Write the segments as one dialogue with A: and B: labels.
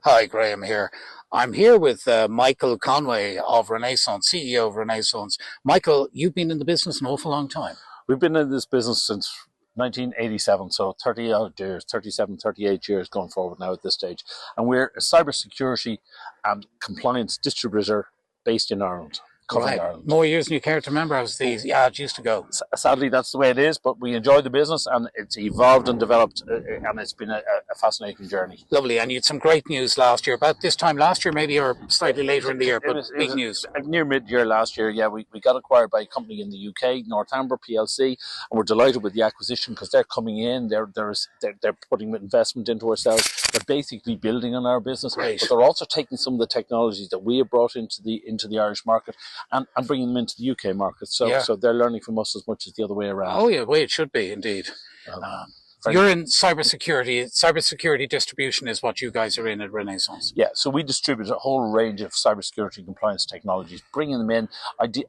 A: Hi, Graham here. I'm here with Michael Conway of Renaissance, CEO of Renaissance. Michael, you've been in the business an awful long time.
B: We've been in this business since 1987, so 30 odd years, 37, 38 years going forward now at this stage. And we're a cybersecurity and compliance distributor based in Ireland, covering
A: Right.
B: Ireland.
A: More years than you care to remember as the ads used to go.
B: Sadly, that's the way it is, but we enjoy the business and it's evolved and developed, and it's been a fascinating journey.
A: Lovely. And you had some great news last year, about this time last year, maybe, or slightly later in the year, but big news.
B: Near mid-year last year, yeah, we got acquired by a company in the UK, Northamber PLC, and we're delighted with the acquisition because they're coming in, they're putting investment into ourselves, they're basically building on our business,
A: Right.
B: but they're also taking some of the technologies that we have brought into the Irish market and bringing them into the UK market. So they're learning from us as much as the other way around.
A: Oh, yeah, the way it should be, indeed. You're in cybersecurity. Cybersecurity distribution is what you guys are in at Renaissance.
B: Yeah, so we distribute a whole range of cybersecurity compliance technologies, bringing them in,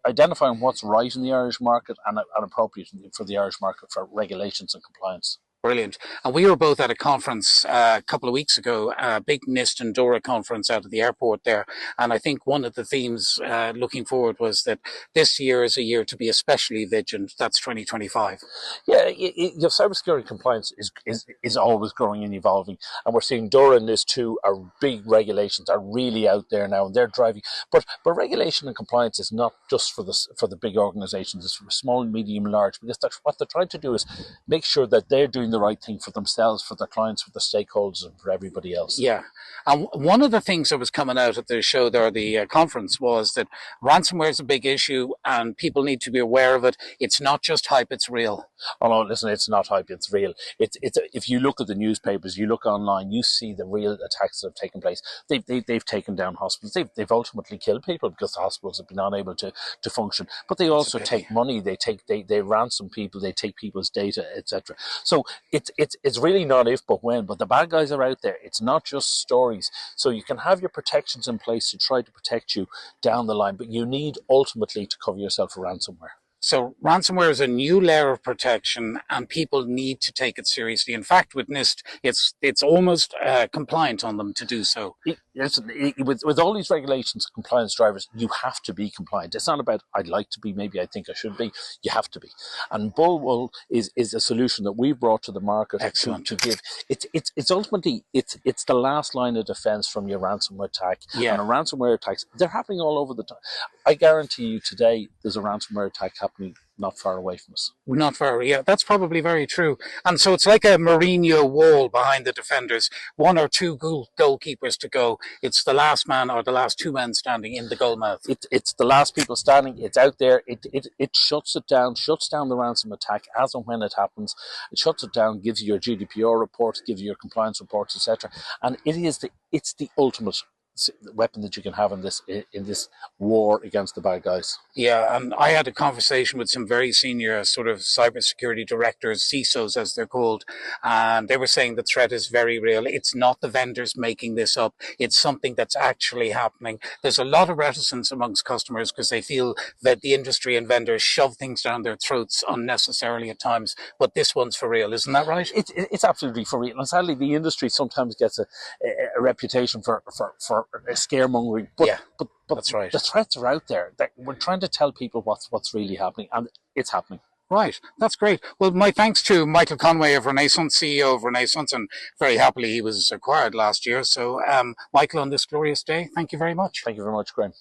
B: identifying what's right in the Irish market and appropriate for the Irish market for regulations and compliance.
A: Brilliant. And we were both at a conference a couple of weeks ago, a big NIST and DORA conference out at the airport there. And I think one of the themes looking forward was that this year is a year to be especially vigilant. That's 2025.
B: Yeah, your cybersecurity compliance is always growing and evolving. And we're seeing DORA and NIST too are big regulations, are really out there now, and they're driving. But regulation and compliance is not just for the big organizations, it's for small, medium, large, because what they're trying to do is make sure that they're doing the right thing for themselves, for their clients, for the stakeholders, and for everybody else.
A: Yeah. And one of the things that was coming out at the show there, the conference, was that ransomware is a big issue and people need to be aware of it. It's not just hype, it's real.
B: Oh no, listen, it's not hype, it's real. If you look at the newspapers, you look online, you see the real attacks that have taken place. They've taken down hospitals. They've ultimately killed people because the hospitals have been unable to function. But they also take money. They ransom people. They take people's data, etc. So it's really not if but when. But the bad guys are out there. It's not just stories. So you can have your protections in place to try to protect you down the line, but you need ultimately to cover yourself for ransomware.
A: So ransomware is a new layer of protection and people need to take it seriously. In fact, with NIST, it's almost compliant on them to do so.
B: With all these regulations and compliance drivers, you have to be compliant. It's not about I'd like to be, maybe I think I should be. You have to be. And BullWall is a solution that we've brought to the market to give. It's ultimately it's the last line of defense from your ransomware attack.
A: Yeah.
B: And ransomware attacks, they're happening all over the time. I guarantee you today there's a ransomware attack happening not far away from us.
A: Not far, yeah, that's probably very true. And so it's like a Mourinho wall behind the defenders, one or two goalkeepers to go. It's the last man or the last two men standing in the goal mouth.
B: It's the last people standing. It's out there. It shuts it down, shuts down the ransom attack as and when it happens. It shuts it down, gives you your GDPR reports, gives you your compliance reports, etc. And it's the ultimate weapon that you can have in this war against the bad guys.
A: Yeah, and I had a conversation with some very senior sort of cybersecurity directors, CISOs as they're called, and they were saying the threat is very real. It's not the vendors making this up. It's something that's actually happening. There's a lot of reticence amongst customers because they feel that the industry and vendors shove things down their throats unnecessarily at times, but this one's for real, isn't that right?
B: It's absolutely for real. And sadly, the industry sometimes gets a reputation for scaremongering, but
A: that's right.
B: The threats are out there. We're trying to tell people what's really happening, and it's happening.
A: Right, that's great. Well, my thanks to Michael Conway of Renaissance, CEO of Renaissance, and very happily he was acquired last year. So, Michael, on this glorious day, thank you very much.
B: Thank you very much, Graham.